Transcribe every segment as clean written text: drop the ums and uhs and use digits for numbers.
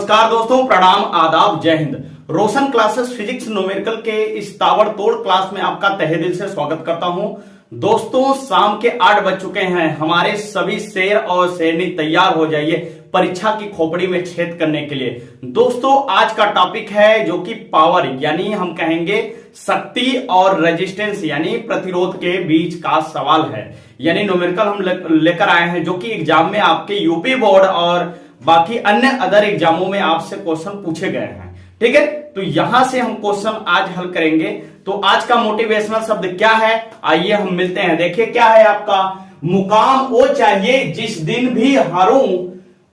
नमस्कार दोस्तों, प्रणाम, आदाब, जय हिंद। रोशन क्लासेस फिजिक्स न्यूमेरिकल के इस ताबड़तोड़ क्लास में आपका तहे दिल से स्वागत करता हूं। दोस्तों, शाम के 8 बज चुके हैं। हमारे सभी शेर और शेरनी तैयार हो जाइए परीक्षा की खोपड़ी में छेद करने के लिए। दोस्तों, आज का टॉपिक है जो कि पावर यानी हम कहेंगे शक्ति और रेजिस्टेंस यानी प्रतिरोध के बीच का सवाल है। यानी न्यूमेरिकल हम लेकर आए हैं जो कि एग्जाम में आपके यूपी बोर्ड और बाकी अन्य अदर एग्जामों में आपसे क्वेश्चन पूछे गए हैं। ठीक है, तो यहां से हम क्वेश्चन आज हल करेंगे। तो आज का मोटिवेशनल शब्द क्या है, आइए हम मिलते हैं। देखिए क्या है आपका, मुकाम वो चाहिए जिस दिन भी हारूं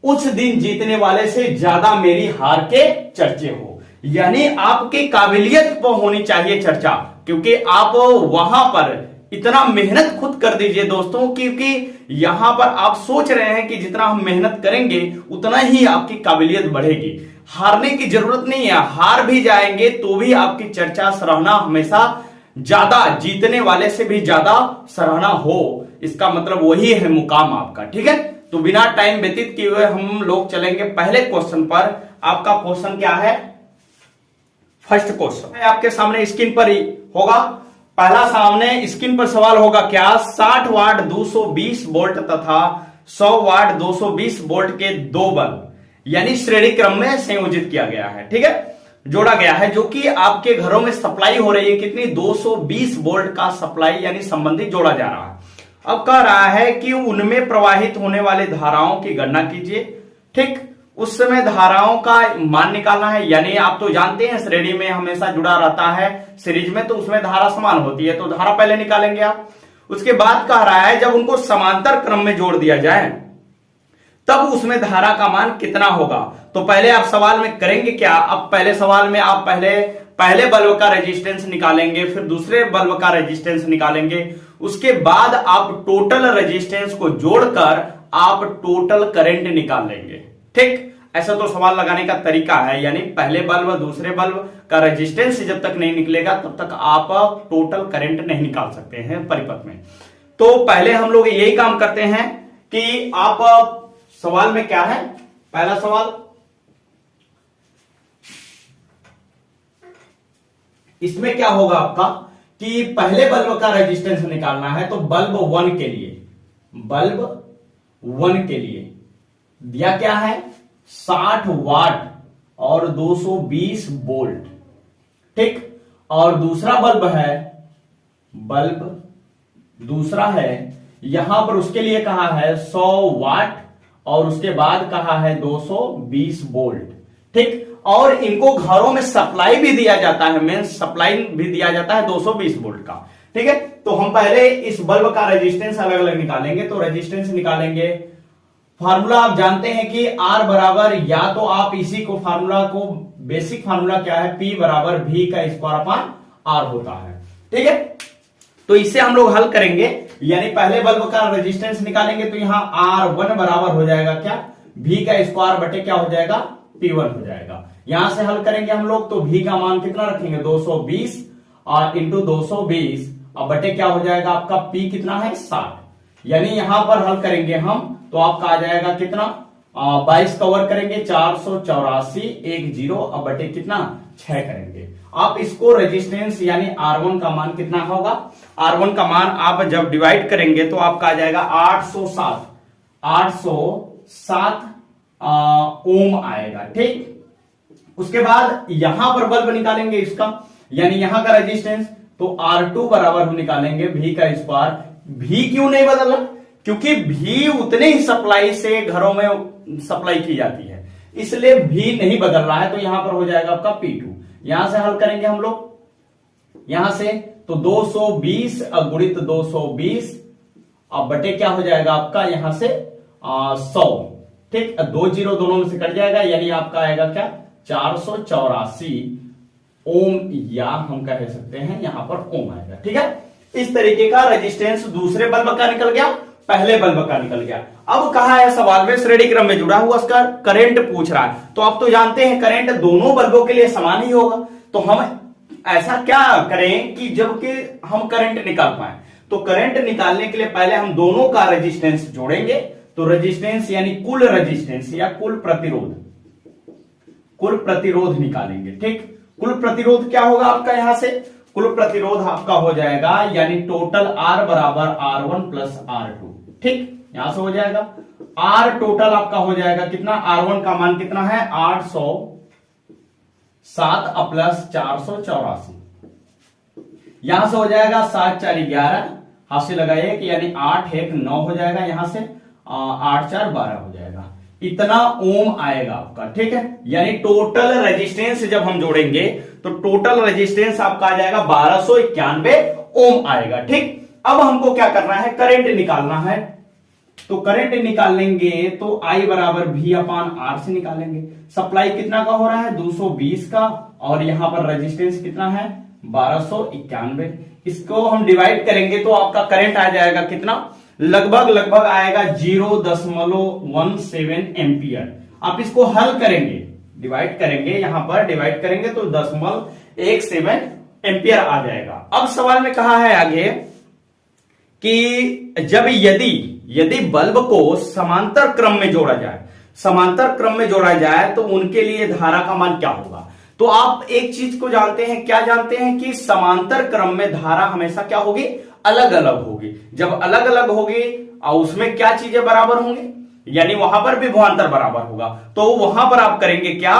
उस दिन जीतने वाले से ज्यादा मेरी हार के चर्चे हो। यानी आपकी काबिलियत पर होनी चाहिए चर्चा, क्योंकि आप वहां पर इतना मेहनत खुद कर दीजिए दोस्तों, क्योंकि यहां पर आप सोच रहे हैं कि जितना हम मेहनत करेंगे उतना ही आपकी काबिलियत बढ़ेगी। हारने की जरूरत नहीं है, हार भी जाएंगे तो भी आपकी चर्चा सराहना हमेशा ज्यादा, जीतने वाले से भी ज्यादा सराहना हो। इसका मतलब वही है मुकाम आपका। ठीक है, तो बिना टाइम व्यतीत किए हुए हम लोग चलेंगे पहले क्वेश्चन पर। आपका क्वेश्चन क्या है, फर्स्ट क्वेश्चन है आपके सामने स्क्रीन पर ही होगा। पहला सामने स्क्रीन पर सवाल होगा क्या, 60 वाट 220 वोल्ट तथा 100 वाट 220 वोल्ट के दो बल्ब यानी श्रेणी क्रम में संयोजित किया गया है। ठीक है, जोड़ा गया है, जो कि आपके घरों में सप्लाई हो रही है कितनी, 220 वोल्ट का सप्लाई यानी संबंधी जोड़ा जा रहा है। अब कह रहा है कि उनमें प्रवाहित होने वाले धाराओं की गणना कीजिए। ठीक, उस समय धाराओं का मान निकालना है। यानी आप तो जानते हैं श्रेणी में हमेशा जुड़ा रहता है, सीरीज में तो उसमें धारा समान होती है, तो धारा पहले निकालेंगे आप। उसके बाद कह रहा है जब उनको समांतर क्रम में जोड़ दिया जाए तब उसमें धारा का मान कितना होगा। तो पहले आप सवाल में करेंगे क्या, अब पहले सवाल में आप पहले बल्ब का रेजिस्टेंस निकालेंगे, फिर दूसरे बल्ब का रेजिस्टेंस निकालेंगे, उसके बाद आप टोटल रेजिस्टेंस को जोड़कर आप टोटल करंट निकाल लेंगे। ठीक, ऐसा तो सवाल लगाने का तरीका है। यानी पहले बल्ब दूसरे बल्ब का रेजिस्टेंस जब तक नहीं निकलेगा तब तक आप टोटल करंट नहीं निकाल सकते हैं परिपथ में। तो पहले हम लोग यही काम करते हैं कि आप सवाल में क्या है, पहला सवाल इसमें क्या होगा आपका कि पहले बल्ब का रेजिस्टेंस निकालना है। तो बल्ब 1 के लिए दिया क्या है, 60 वाट और 220 वोल्ट। ठीक, और दूसरा दूसरा है यहां पर उसके लिए कहा है 100 वाट और उसके बाद कहा है 220 वोल्ट। ठीक, और इनको घरों में सप्लाई भी दिया जाता है, मेन सप्लाई भी दिया जाता है 220 वोल्ट का। ठीक है, तो हम पहले इस बल्ब का रेजिस्टेंस अलग अलग निकालेंगे। तो रेजिस्टेंस निकालेंगे, फार्मूला आप जानते हैं कि R बराबर, या तो आप इसी को फार्मूला को, बेसिक फार्मूला क्या है, P बराबर V का स्क्वायर अपान R होता है। ठीक है, तो इसे हम लोग हल करेंगे। यानी पहले बल्ब का रेजिस्टेंस निकालेंगे तो यहां R1 बराबर हो जाएगा क्या, V का स्क्वायर बटे क्या हो जाएगा, P1 हो जाएगा। यहां से हल करेंगे हम लोग तो V का मान कितना रखेंगे, 220 और इंटू 220 और बटे क्या हो जाएगा आपका, P कितना है, 60। यानी यहां पर हल करेंगे हम तो आपका आ जाएगा कितना, 22 कवर करेंगे, 484 10 और बटे कितना 6 करेंगे। आप इसको रेजिस्टेंस यानी R1 का मान कितना होगा, R1 का मान आप जब डिवाइड करेंगे तो आपका आ जाएगा 807 ओम आएगा। ठीक, उसके बाद यहां पर बल्ब निकालेंगे इसका, यानी यहां का रेजिस्टेंस, तो R2 बराबर हम निकालेंगे V का स्क्वायर। V क्यों नहीं बदला, क्योंकि V उतने ही सप्लाई से घरों में सप्लाई की जाती है, इसलिए V नहीं बदल रहा है। तो यहां पर हो जाएगा आपका P2। यहां से हल करेंगे हम लोग, यहां से तो 220 गुणित 220 अब बटे क्या हो जाएगा आपका यहां से 100। ठीक, 2 0 दोनों में से कट जाएगा, यानी आपका आएगा क्या, 484 ओम, या हम कह सकते हैं यहां पर ओम आएगा। ठीक है, इस तरीके का रेजिस्टेंस दूसरे बल्ब का निकल गया, पहले बल्ब का निकल गया। अब कहा है सवाल में श्रेणी क्रम में जुड़ा हुआ उसका करंट पूछ रहा है। तो आप तो जानते हैं करंट दोनों बल्बों के लिए समान ही होगा। तो हम ऐसा क्या करें कि जबकि हम करंट निकाल पाए, तो करंट निकालने के लिए पहले हम दोनों का रेजिस्टेंस जोड़ेंगे। तो रेजिस्टेंस यानी कुल रेजिस्टेंस या कुल प्रतिरोध, कुल प्रतिरोध निकालेंगे। ठीक, कुल प्रतिरोध क्या होगा आपका, यहां से कुल प्रतिरोध आपका हो जाएगा यानी टोटल R बराबर R1 प्लस R2। ठीक, यहां से हो जाएगा R टोटल आपका हो जाएगा कितना, R1 का मान कितना है 807 प्लस 484, यहां से हो जाएगा 7 4 11, हाथ से लगाइए कि यानी 8 1 9 हो जाएगा, यहां से 8 4 12 हो जाएगा, इतना ओम आएगा आपका। ठीक है, यानी टोटल रेजिस्टेंस जब हम जोड़ेंगे तो टोटल रेजिस्टेंस आपका आ जाएगा 1291 ओम आएगा। ठीक, अब हमको क्या करना है, करंट निकालना है। तो करंट निकालेंगे तो I बराबर V अपान R से निकालेंगे। सप्लाई कितना का हो रहा है 220 का, और यहां पर रेजिस्टेंस कितना है 1291। इसको हम डिवाइड करेंगे तो आपका करंट आ जाएगा कितना, लगभग आएगा 0.17 एम्पियर। आप इसको हल करेंगे, डिवाइड करेंगे, यहां पर डिवाइड करेंगे तो 0.17 एम्पियर आ जाएगा। अब सवाल में कहा है आगे कि जब यदि बल्ब को समांतर क्रम में जोड़ा जाए तो उनके लिए धारा का मान क्या होगा। तो आप एक चीज को जानते हैं, क्या जानते हैं कि समांतर क्रम में धारा हमेशा क्या होगी, अलग अलग होगी। जब अलग अलग होगी और उसमें क्या चीजें बराबर होंगी, यानी वहां पर भी विभवांतर बराबर होगा। तो वहां पर आप करेंगे क्या,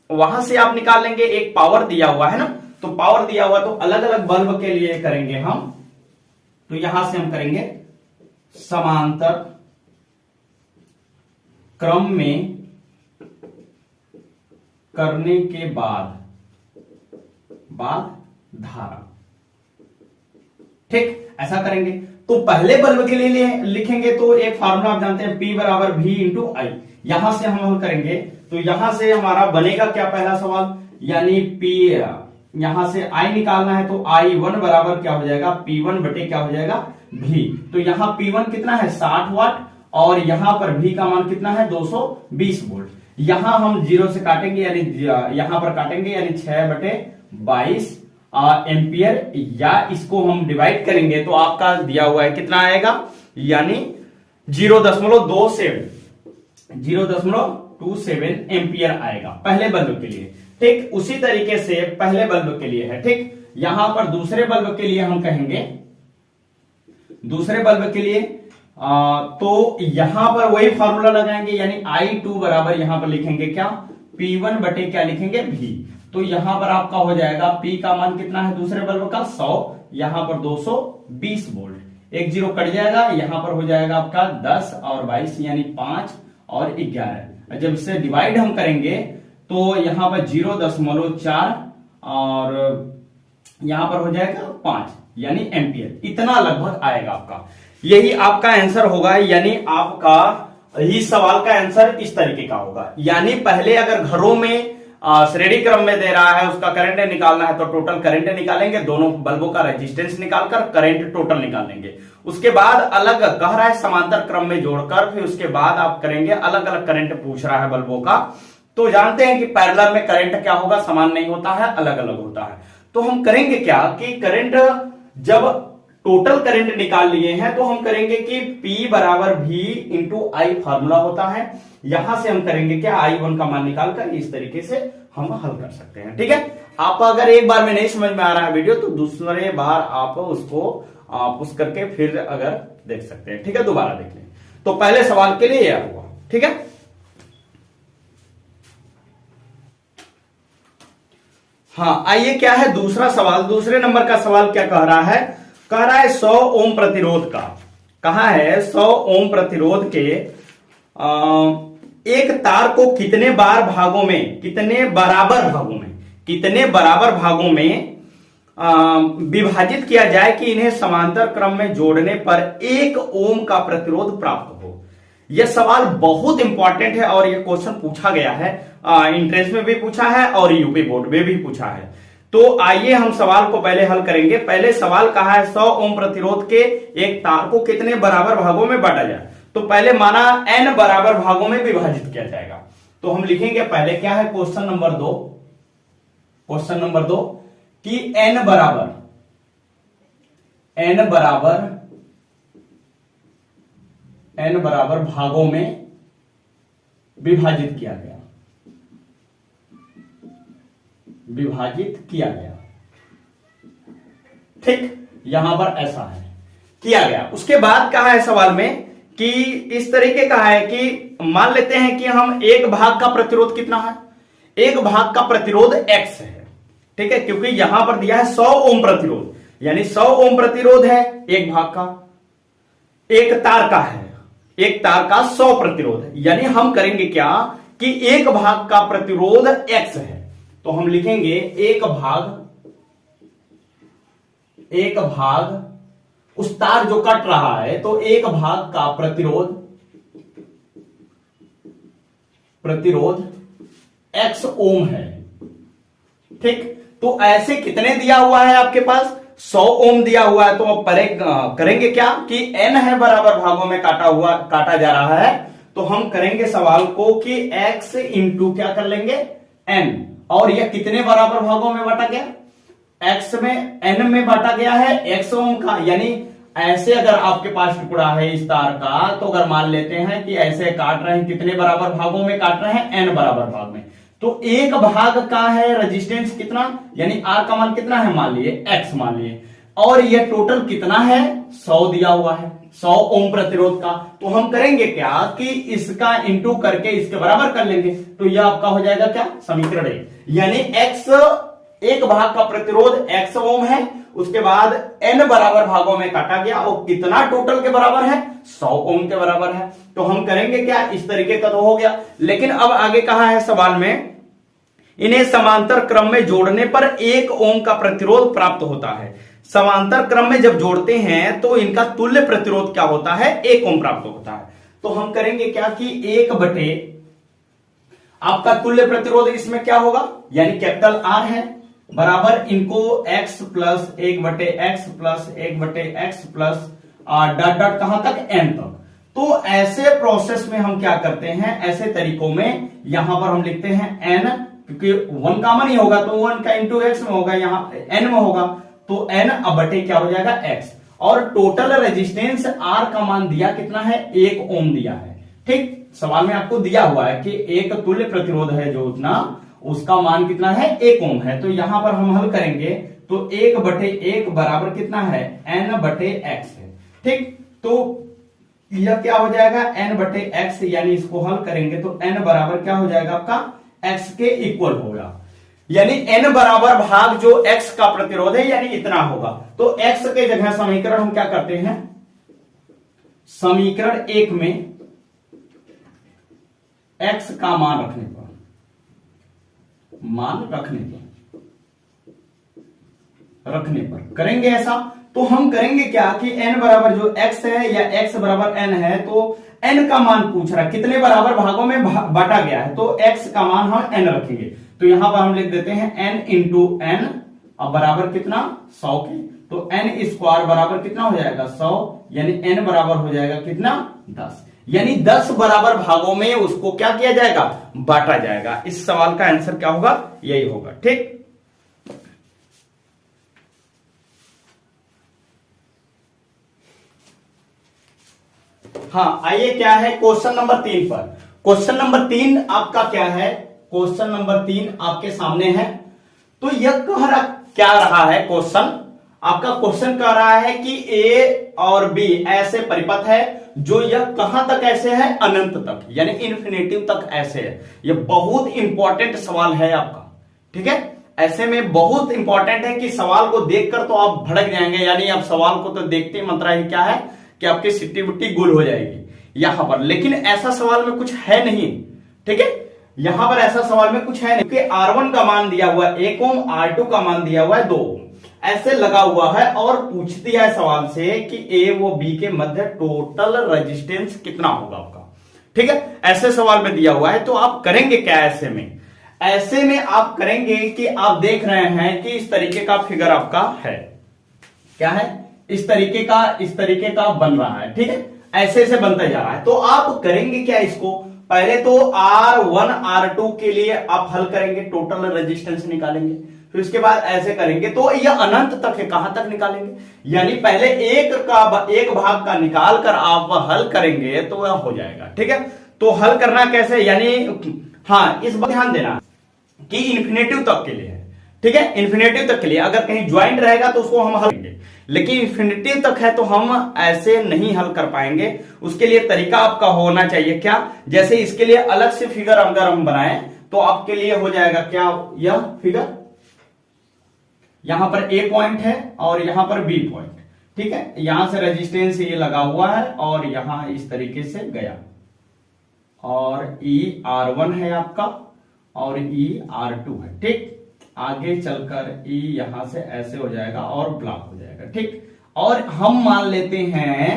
वहां से आप निकाल लेंगे, एक पावर दिया हुआ है ना, तो पावर दिया हुआ तो अलग अलग बल्ब के लिए करेंगे हम, तो यहां से हम करेंगे समांतर क्रम में करने के बाद धारा। ठीक, ऐसा करेंगे। तो पहले बल्ब के लिए लिखेंगे तो एक फार्मूला आप जानते हैं, P बराबर V इंटू आई। यहां से हम हल करेंगे तो यहां से हमारा बनेगा क्या, पहला सवाल यानी P, यहां से I निकालना है तो I1 बराबर क्या हो जाएगा, P1 बटे क्या हो जाएगा V। तो यहां P1 कितना है 60 वाट, और यहां पर V का मान कितना है 220 वोल्ट। यहां हम 0 से काटेंगे यानी यहां पर काटेंगे यानी 6/22 एम्पियर, या इसको हम डिवाइड करेंगे तो आपका दिया हुआ है कितना आएगा, यानी 0.27 एम्पियर आएगा पहले बल्ब के लिए। ठीक, उसी तरीके से पहले बल्ब के लिए है। ठीक, यहां पर दूसरे बल्ब के लिए हम कहेंगे, दूसरे बल्ब के लिए तो यहां पर वही फार्मूला लगाएंगे, यानी I2 बराबर यहां पर लिखेंगे क्या, P1 बटे क्या लिखेंगे V। तो यहां पर आपका हो जाएगा P का मान कितना है दूसरे बल्ब का 100, यहां पर 220 वोल्ट, एक 0 कट जाएगा, यहां पर हो जाएगा आपका 10 और 22 यानी 5 और 11। जब इसे डिवाइड हम करेंगे तो यहां पर 0.4 और यहां पर हो जाएगा 5 यानी एम्पियर, इतना लगभग आएगा आपका। यही आपका आंसर होगा, यानी आपका इस सवाल का आंसर इस तरीके का होगा। यानी पहले अगर घरों में श्रेणी क्रम में दे रहा है, उसका करंट निकालना है तो टोटल करंट निकालेंगे, दोनों बल्बों का रेजिस्टेंस निकालकर करंट टोटल निकालेंगे। उसके बाद अलग कह रहा है समांतर क्रम में जोड़कर, फिर उसके बाद आप करेंगे अलग अलग करंट पूछ रहा है बल्बों का। तो जानते हैं कि पैरेलल में करंट क्या होगा, समान नहीं होता है, अलग अलग होता है। तो हम करेंगे क्या कि करंट जब टोटल करंट निकाल लिए हैं तो हम करेंगे कि P बराबर V इंटू आई फार्मूला होता है, यहां से हम करेंगे क्या I1 का मान निकालकर, इस तरीके से हम हल कर सकते हैं। ठीक है, आप अगर एक बार में नहीं समझ में आ रहा है वीडियो तो दूसरे बार आप उसको पुश करके फिर अगर देख सकते हैं। ठीक है, दोबारा देख लें। तो पहले सवाल के लिए यह हुआ। ठीक है, हाँ आइए क्या है दूसरा सवाल, दूसरे नंबर का सवाल क्या कह रहा है, कह रहा है 100 ओम प्रतिरोध का, कहा है 100 ओम प्रतिरोध के एक तार को कितने बराबर भागों में विभाजित किया जाए कि इन्हें समांतर क्रम में जोड़ने पर 1 ओम का प्रतिरोध प्राप्त हो। यह सवाल बहुत इंपॉर्टेंट है और यह क्वेश्चन पूछा गया है, एंट्रेंस में भी पूछा है और यूपी बोर्ड में भी पूछा है। तो आइए हम सवाल को पहले हल करेंगे। पहले सवाल कहा है 100 ओम प्रतिरोध के एक तार को कितने बराबर भागों में बांटा जाए, तो पहले माना n बराबर भागों में विभाजित किया जाएगा। तो हम लिखेंगे पहले क्या है क्वेश्चन नंबर 2 कि n बराबर भागों में विभाजित किया गया। विभाजित किया गया। ठीक, यहां पर ऐसा है, किया गया। उसके बाद कहा है सवाल में कि इस तरीके का है कि मान लेते हैं कि हम एक भाग का प्रतिरोध कितना है, एक भाग का प्रतिरोध x है। ठीक है, क्योंकि यहां पर दिया है 100 ओम प्रतिरोध, यानी 100 ओम प्रतिरोध है एक भाग का, एक तार का है, एक तार का 100 प्रतिरोध, यानी हम करेंगे क्या कि एक भाग का प्रतिरोध x है, तो हम लिखेंगे एक भाग उस तार जो कट रहा है, तो एक भाग का प्रतिरोध x ओम है। ठीक, तो ऐसे कितने दिया हुआ है आपके पास, 100 ओम दिया हुआ है। तो अब करेंगे क्या कि n है बराबर भागों में काटा जा रहा है, तो हम करेंगे सवाल को कि x इंटू क्या कर लेंगे n, और यह कितने बराबर भागों में बांटा गया, x में n में बांटा गया है x ओम का। यानी ऐसे अगर आपके पास टुकड़ा है इस तार का, तो अगर मान लेते हैं कि ऐसे काट रहे हैं, कितने बराबर भागों में काट रहे हैं, n बराबर भाग में, तो एक भाग का है रेजिस्टेंस कितना, यानी R का मान कितना है, मान लिए x मान लिए, और ये टोटल कितना है 100 दिया हुआ है, 100 ओम प्रतिरोध का। तो हम करेंगे क्या कि इसका इंटू करके इसके बराबर कर लेंगे, तो यह आपका हो जाएगा क्या समीकरण 1, यानी x एक भाग का प्रतिरोध x ओम है, उसके बाद n बराबर भागों में काटा गया और कितना टोटल के बराबर है 100 ओम के बराबर है। तो हम करेंगे क्या, इस तरीके का तो हो गया। लेकिन अब आगे कहा है सवाल में, इन्हें समांतर क्रम में जोड़ने पर 1 ओम का प्रतिरोध प्राप्त होता है। समांतर क्रम में जब जोड़ते हैं तो इनका तुल्य प्रतिरोध क्या होता है, 1 ओम प्राप्त होता है। तो हम करेंगे क्या कि 1 बटे आपका तुल्य प्रतिरोध इसमें क्या होगा, यानी कैपिटल R है, बराबर इनको x प्लस 1 बटे x प्लस 1 बटे x प्लस डॉट डॉट कहां तक, n तक। तो ऐसे प्रोसेस में हम क्या करते हैं, ऐसे तरीकों में यहां पर हम लिखते हैं n, क्योंकि 1 कॉमन ही होगा तो 1 का इंटू एक्स में होगा, यहां n में होगा, तो n अब बटे क्या हो जाएगा x, और टोटल रेजिस्टेंस R का मान दिया कितना है, 1 ओम दिया है। ठीक, सवाल में आपको दिया हुआ है कि एक तुल्य प्रतिरोध है जो उतना, उसका मान कितना है 1 ओम है। तो यहां पर हम हल करेंगे तो 1 बटे 1 बराबर कितना है, n बटे x है। ठीक, तो यह क्या हो जाएगा n बटे x, यानी इसको हल करेंगे तो n बराबर क्या हो जाएगा आपका x के इक्वल होगा, यानी n बराबर भाग जो x का प्रतिरोध है यानी इतना होगा। तो x के जगह समीकरण हम क्या करते हैं, समीकरण 1 में x का मान रखने पर करेंगे ऐसा। तो हम करेंगे क्या कि n बराबर जो x है या x बराबर n है, तो n का मान पूछ रहा है कितने बराबर भागों में बांटा गया है, तो x का मान हम n रखेंगे। तो यहां पर हम लिख देते हैं n इंटू n, अब बराबर कितना 100 के, तो n स्क्वायर बराबर कितना हो जाएगा 100, यानी n बराबर हो जाएगा कितना 10, यानी 10 बराबर भागों में उसको क्या किया जाएगा, बांटा जाएगा। इस सवाल का आंसर क्या होगा, यही होगा। ठीक, हाँ, आइए क्या है क्वेश्चन नंबर 3 पर। क्वेश्चन नंबर 3 आपका क्या है, क्वेश्चन नंबर 3 आपके सामने है। तो यह क्या रहा है क्वेश्चन, आपका क्वेश्चन कह रहा है कि ए और बी ऐसे परिपथ है जो यह कहां तक ऐसे है, अनंत तक, यानी इन्फिनेटिव तक ऐसे है। यह बहुत इंपॉर्टेंट सवाल है आपका। ठीक है, ऐसे में बहुत इंपॉर्टेंट है कि सवाल को देखकर तो आप भड़क जाएंगे, यानी आप सवाल को तो देखते ही मंत्रा ही क्या है कि आपकी सिट्टी बुट्टी गुल हो जाएगी यहां पर। लेकिन ऐसा सवाल में कुछ है नहीं। ठीक है, यहां पर ऐसा सवाल में कुछ है नहीं, क्योंकि R1 का मान दिया हुआ है 1 ओम, R2 का मान दिया हुआ है 2 ओम, ऐसे लगा हुआ है। और पूछ दिया है सवाल से कि ए व बी के मध्य टोटल रेजिस्टेंस कितना होगा आपका। ठीक है, ऐसे सवाल में दिया हुआ है। तो आप करेंगे क्या ऐसे में आप करेंगे कि आप देख रहे हैं कि इस तरीके का फिगर आपका है, क्या है, इस तरीके का बन रहा है। ठीक है, ऐसे बनता जा रहा है। तो आप करेंगे क्या, इसको पहले तो R1 R2 के लिए आप हल करेंगे, टोटल रेजिस्टेंस निकालेंगे, फिर उसके बाद ऐसे करेंगे तो यह अनंत तक है, कहां तक निकालेंगे, यानी पहले एक भाग का निकाल कर आप हल करेंगे तो वह हो जाएगा। ठीक है, तो हल करना कैसे, यानी हाँ, इस बात ध्यान देना कि इन्फिनेटिव तक के लिए है। ठीक है, इन्फिनेटिव तक के लिए। अगर कहीं ज्वाइंट रहेगा तो उसको हम हल करेंगे, लेकिन इन्फिनेटिव तक है तो हम ऐसे नहीं हल कर पाएंगे। उसके लिए तरीका आपका होना चाहिए क्या, जैसे इसके लिए अलग से फिगर अगर हम बनाएं तो आपके लिए हो जाएगा क्या, यह फिगर यहां पर ए पॉइंट है और यहां पर बी पॉइंट, ठीक है, यहां से रेजिस्टेंस ये लगा हुआ है और यहां इस तरीके से गया, और ई R1 है आपका और ई R2 है, ठीक। आगे चलकर ई यहां से ऐसे हो जाएगा और ब्लॉक हो जाएगा, ठीक। और हम मान लेते हैं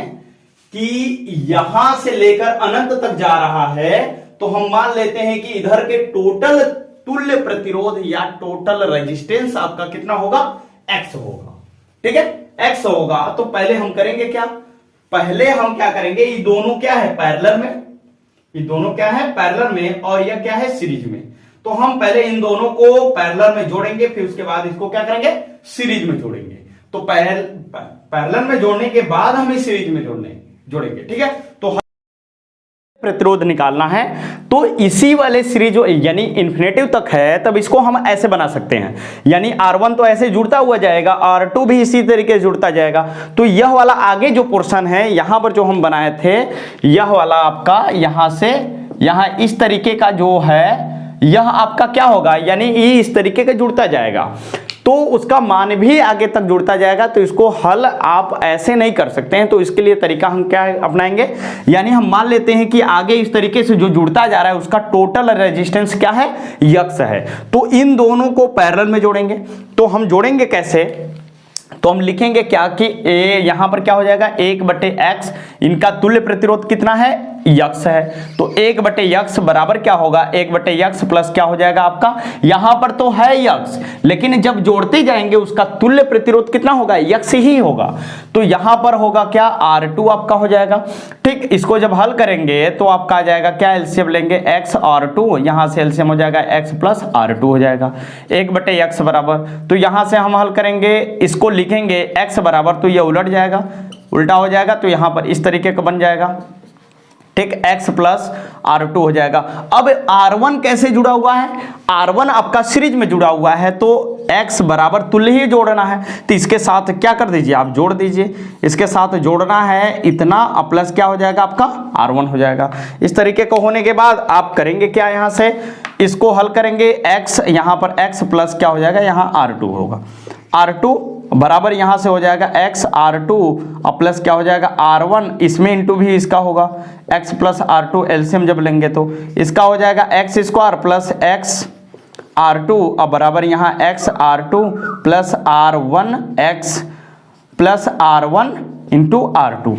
कि यहां से लेकर अनंत तक जा रहा है, तो हम मान लेते हैं कि इधर के टोटल तुल्य प्रतिरोध या टोटल रेजिस्टेंस आपका कितना होगा, X होगा, ठीक है, X होगा। तो पहले हम करेंगे क्या, पहले हम क्या करेंगे, ये दोनों क्या है पैरेलल में, ये दोनों क्या है पैरेलल में और यह क्या है सीरीज में। तो हम पहले इन दोनों को पैरेलल में जोड़ेंगे, फिर उसके बाद इसको क्या करेंगे, सीरीज में जोड़ेंगे। तो पैरेलल में जोड़ने के बाद हम इस सीरीज में जोड़ेंगे, ठीक है। तो प्रतिरोध निकालना है, तो इसी वाले सीरीज जो यानी इन्फिनेटिव तक है, तब इसको हम ऐसे बना सकते हैं, यानी R1 तो ऐसे जुड़ता हुआ जाएगा, R2 भी इसी तरीके से जुड़ता जाएगा। तो यह वाला आगे जो पोर्शन है यहां पर जो हम बनाए थे, यह वाला आपका यहां से यहां इस तरीके का जो है, यह आपका क्या होगा, यानी ये इस तरीके का जुड़ता जाएगा, तो उसका मान भी आगे तक जुड़ता जाएगा। तो इसको हल आप ऐसे नहीं कर सकते हैं, तो इसके लिए तरीका हम क्या अपनाएंगे, यानी हम मान लेते हैं कि आगे इस तरीके से जो जुड़ता जा रहा है उसका टोटल रेजिस्टेंस क्या है, यक्स है। तो इन दोनों को पैरेलल में जोड़ेंगे। तो हम जोड़ेंगे कैसे, तो हम लिखेंगे क्या कि ए यहां पर क्या हो जाएगा, 1/x, इनका तुल्य प्रतिरोध कितना है, यक्स है। तो 1/x बराबर क्या होगा, 1/x प्लस क्या हो जाएगा आपका, यहां पर तो है यक्स, लेकिन जब जोड़ते जाएंगे उसका तुल्य प्रतिरोध कितना होगा, यक्स ही होगा। तो यहां पर होगा क्या, R2 आपका हो जाएगा, ठीक। इसको जब हल करेंगे तो आपका आ जाएगा क्या, एलसीएम लेंगे x R2, यहां से एलसीएम हो जाएगा x प्लस R2 हो जाएगा 1/x बराबर। तो यहां से हम हल करेंगे, इसको लिखेंगे x बराबर, तो ये उलट जाएगा, उल्टा हो जाएगा, तो यहां पर इस तरीके का बन जाएगा, ठीक, x प्लस R2 हो जाएगा। अब R1 कैसे जुड़ा हुआ है, R1 आपका सीरीज में जुड़ा हुआ है, तो x बराबर तुल्य ही जोड़ना है। तो इसके साथ क्या कर दीजिए, आप जोड़ दीजिए, इसके साथ जोड़ना है इतना, प्लस क्या हो जाएगा आपका R1 हो जाएगा। इस तरीके को होने के बाद आप करेंगे क्या, यहां से इसको हल करेंगे, x यहां पर x प्लस क्या हो जाएगा, यहां R2 होगा, R2 बराबर यहां से हो जाएगा x R2 और प्लस क्या हो जाएगा R1, इसमें इंटू भी इसका होगा, x प्लस R2 एलसीएम जब लेंगे तो इसका हो जाएगा x square plus x R2 और बराबर यहाँ x R2 plus R1 x plus R1 into R2।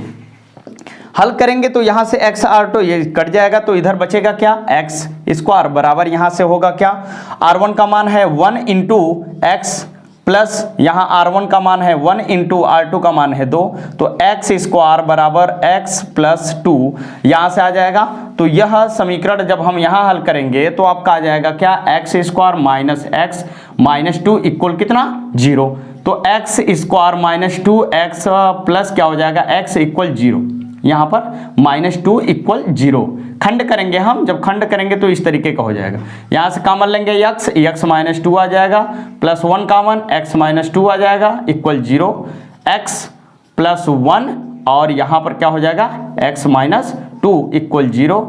हल करेंगे तो यहां से x R2 ये कट जाएगा, तो इधर बचेगा क्या, x स्क्वायर बराबर यहां से होगा क्या, R1 का मान है 1 इंटू x प्लस यहां R1 का मान है 1 इंटू R2 का मान है 2, तो x स्क्वायर बराबर x प्लस 2 यहां से आ जाएगा। तो यह समीकरण जब हम यहां हल करेंगे तो आपका आ जाएगा क्या, x square minus x minus 2 equal कितना, 0। तो x square minus 2x plus क्या हो जाएगा, x इक्वल 0, यहां पर -2 इक्वल 0। खंड करेंगे हम, जब खंड करेंगे तो इस तरीके का हो जाएगा, यहां से कॉमन लेंगे x माइनस 2 आ जाएगा, प्लस 1 कॉमन x माइनस 2 आ जाएगा इक्वल 0, x प्लस 1 और यहां पर क्या हो जाएगा, x माइनस 2 इक्वल 0,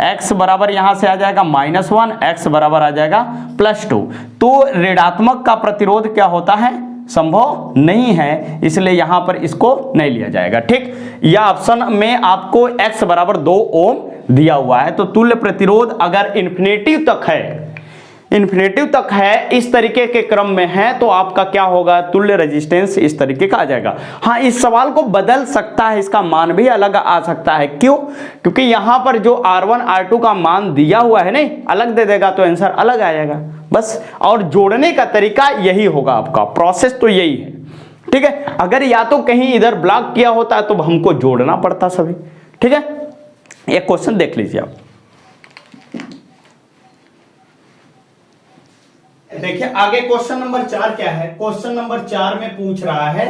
x बराबर यहां से आ जाएगा -1, x बराबर आ जाएगा +2। तो ऋणात्मक का प्रतिरोध क्या होता है, संभव नहीं है, इसलिए यहां पर इसको नहीं लिया जाएगा, ठीक। यह ऑप्शन में आपको x बराबर 2 ओम दिया हुआ है। तो तुल्य प्रतिरोध अगर इन्फिनेटिव तक है इस तरीके के क्रम में है, तो आपका क्या होगा, तुल्य रेजिस्टेंस इस तरीके का आ जाएगा। हाँ, इस सवाल को बदल सकता है, इसका मान भी अलग आ सकता है, क्यों, क्योंकि यहां पर जो R1 R2 का मान दिया हुआ है नहीं, अलग दे देगा तो आंसर अलग आ जाएगा बस। और जोड़ने का तरीका यही होगा, आपका प्रोसेस तो यही है, ठीक है। अगर या तो कहीं इधर ब्लॉक किया होता तो हमको जोड़ना पड़ता सभी, ठीक है। एक क्वेश्चन देख लीजिए आप, देखिए आगे क्वेश्चन नंबर 4 क्या है। क्वेश्चन नंबर 4 में पूछ रहा है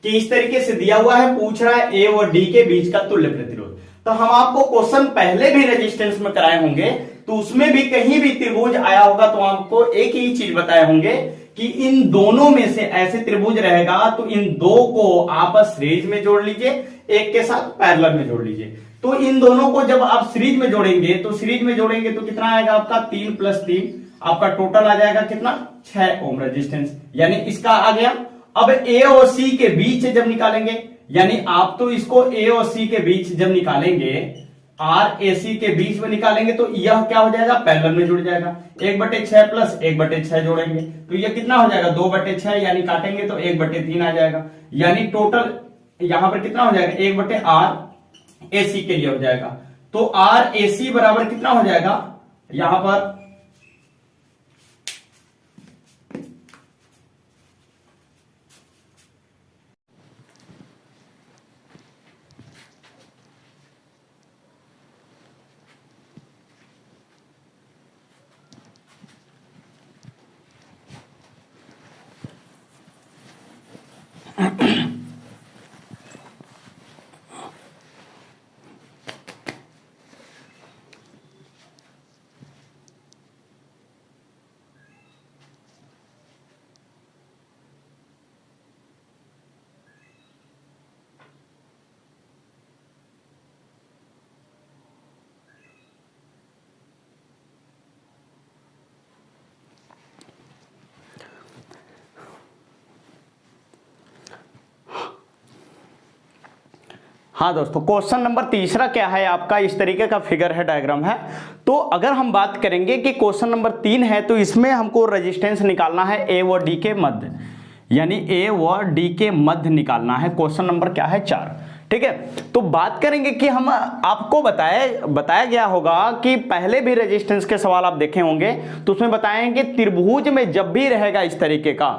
कि इस तरीके से दिया हुआ है, पूछ रहा है ए और डी के बीच का तुल्य प्रतिरोध। तो हम आपको क्वेश्चन पहले भी रेजिस्टेंस में कराए होंगे, तो उसमें भी कहीं भी त्रिभुज आया होगा तो आपको एक ही चीज बताए होंगे कि इन दोनों में से ऐसे त्रिभुज रहेगा तो इन दो को आप सीरीज में जोड़ लीजिए, एक के साथ पैरेलल में जोड़ लीजिए। तो इन दोनों को जब आप सीरीज में जोड़ेंगे तो कितना आएगा आपका 3 + 3, आपका टोटल आ जाएगा कितना 6 ओम रेजिस्टेंस, यानी इसका आ गया। अब ए और सी के बीच जब निकालेंगे, यानी आप तो इसको ए और सी के बीच जब निकालेंगे, आर ए सी के बीच में निकालेंगे तो यह क्या हो जाएगा, पैरेलल में जुड़ जाएगा। 1/6 + 1/6 जोड़ेंगे तो यह कितना हो जाएगा 2/6, यानी काटेंगे तो 1/3 आ जाएगा, यानी टोटल यहां पर कितना हो जाएगा 1/r ए सी के लिए हो जाएगा। तो आर ए सी बराबर कितना हो जाएगा यहां पर, हाँ दोस्तों, क्वेश्चन नंबर तीसरा क्या है आपका, इस तरीके का फिगर है, डायग्राम है। तो अगर हम बात करेंगे कि क्वेश्चन नंबर 3 है तो इसमें हमको रेजिस्टेंस निकालना है ए व डी के मध्य, यानी ए व डी के मध्य निकालना है। क्वेश्चन नंबर क्या है 4, ठीक है। तो बात करेंगे कि हम आपको बताया गया होगा कि पहले भी रेजिस्टेंस के सवाल आप देखे होंगे तो उसमें बताएंगे त्रिभुज में जब भी रहेगा इस तरीके का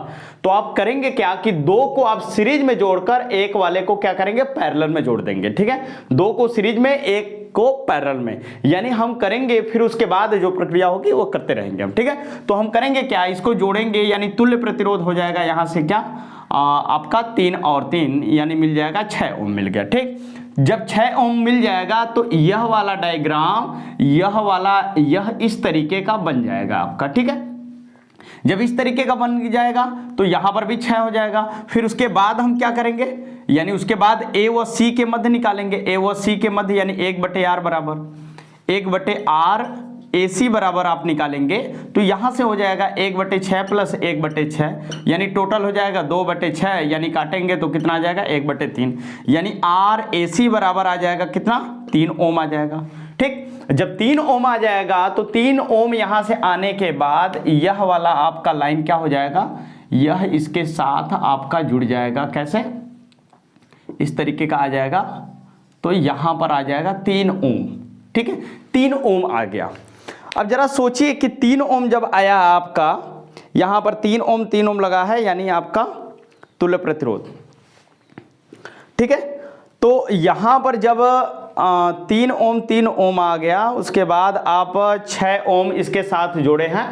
तो आप करेंगे क्या कि दो को आप सीरीज में जोड़कर एक वाले को क्या करेंगे पैरेलल में जोड़ देंगे, ठीक है। दो को सीरीज में, एक को पैरेलल में, यानी हम करेंगे, फिर उसके बाद जो प्रक्रिया होगी वो करते रहेंगे हम, ठीक है। तो हम करेंगे क्या, इसको जोड़ेंगे, यानी तुल्य प्रतिरोध हो जाएगा यहां से क्या आपका 3 और 3, यानी मिल जाएगा 6 ओम मिल गया, ठीक। जब 6 ओम मिल जाएगा तो यह वाला डायग्राम, यह इस तरीके का बन जाएगा आपका, ठीक है। जब इस तरीके का बन जाएगा तो यहां पर भी 6 हो जाएगा। फिर उसके बाद हम क्या करेंगे, यानी उसके बाद ए व सी के मध्य निकालेंगे। ए व सी के मध्य यानी 1/r बराबर 1/r ए सी बराबर आप निकालेंगे तो यहां से हो जाएगा 1/6 + 1/6, यानी टोटल हो जाएगा 2/6, यानी काटेंगे तो कितना आ जाएगा 1/3, यानी आर ए सी बराबर आ जाएगा कितना 3 ओम आ जाएगा, ठीक। जब 3 ओम आ जाएगा तो 3 ओम यहां से आने के बाद यह वाला आपका लाइन क्या हो जाएगा, यह इसके साथ आपका जुड़ जाएगा। कैसे, इस तरीके का आ जाएगा। तो यहां पर आ जाएगा 3 ओम, ठीक है। 3 ओम आ गया। अब जरा सोचिए कि 3 ओम जब आया आपका, यहां पर 3 ओम लगा है, यानी आपका तुल्य प्रतिरोध, ठीक है। तो यहां पर जब 3 ओम आ गया, उसके बाद आप 6 ओम इसके साथ जोड़े हैं।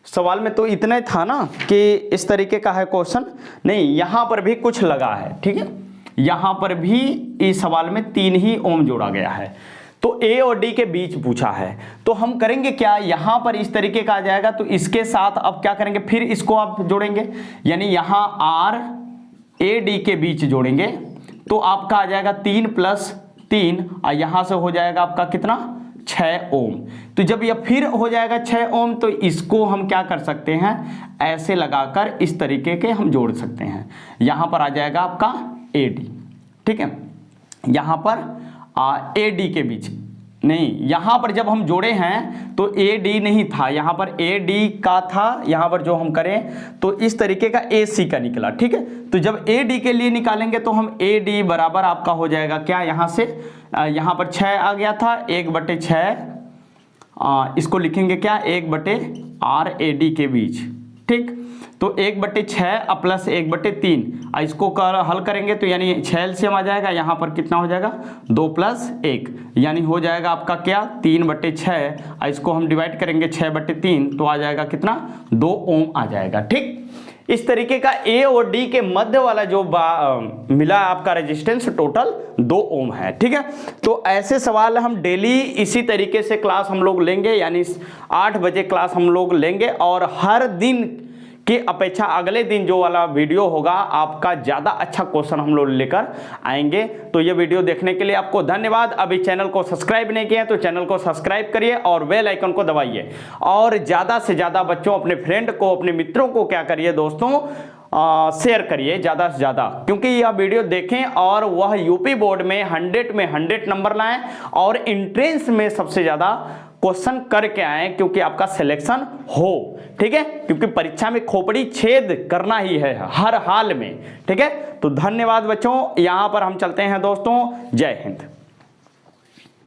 सवाल में तो इतना था ना कि इस तरीके का है क्वेश्चन, नहीं, यहां पर भी कुछ लगा है, ठीक है। यहां पर भी इस सवाल में 3 ही ओम जोड़ा गया है। तो ए और डी के बीच पूछा है, तो हम करेंगे क्या, यहां पर इस तरीके का आ जाएगा तो इसके साथ अब क्या करेंगे, फिर इसको आप जोड़ेंगे, यानी यहां आर ए डी के बीच जोड़ेंगे तो आपका आ जाएगा 3 + 3 और यहां से हो जाएगा आपका कितना 6 ओम। तो जब यह फिर हो जाएगा 6 ओम तो इसको हम क्या कर सकते हैं, ऐसे लगाकर इस तरीके के हम जोड़ सकते हैं। यहां पर आ जाएगा आपका ए डी, ठीक है। यहां पर ए डी के बीच नहीं, यहां पर जब हम जोड़े हैं तो ए डी नहीं था, यहां पर ए डी का था, यहां पर जो हम करें तो इस तरीके का ए सी का निकला, ठीक है। तो जब ए डी के लिए निकालेंगे तो हम ए डी बराबर आपका हो जाएगा क्या, यहां से यहां पर 6 आ गया था, 1/6 इसको लिखेंगे क्या 1/r ए डी के बीच, ठीक। तो 1/6 + 1/3 इसको हल करेंगे तो यानी 6 एलसीएम आ जाएगा, यहां पर कितना हो जाएगा 2 + 1, यानी हो जाएगा आपका क्या 3/6, इसको हम डिवाइड करेंगे 6/3 तो आ जाएगा कितना 2 ओम आ जाएगा, ठीक। इस तरीके का ए और डी के मध्य वाला जो मिला आपका रेजिस्टेंस टोटल 2 ओम है, ठीक है। तो ऐसे सवाल हम डेली इसी तरीके से क्लास हम लोग लेंगे, यानी 8 बजे क्लास हम लोग लेंगे और हर दिन की अपेक्षा अगले दिन जो वाला वीडियो होगा आपका ज़्यादा अच्छा क्वेश्चन हम लोग लेकर आएंगे। तो ये वीडियो देखने के लिए आपको धन्यवाद। अभी चैनल को सब्सक्राइब नहीं किया तो चैनल को सब्सक्राइब करिए और बेल आइकन को दबाइए, और ज़्यादा से ज़्यादा बच्चों अपने फ्रेंड को, अपने मित्रों को क्या करिए दोस्तों, शेयर करिए ज़्यादा से ज़्यादा, क्योंकि यह वीडियो देखें और वह यूपी बोर्ड में 100 में 100 नंबर लाएं और एंट्रेंस में सबसे ज़्यादा क्वेश्चन करके आए, क्योंकि आपका सिलेक्शन हो। ठीक है, क्योंकि परीक्षा में खोपड़ी छेद करना ही है हर हाल में। ठीक है, तो धन्यवाद बच्चों, यहां पर हम चलते हैं दोस्तों। जय हिंद।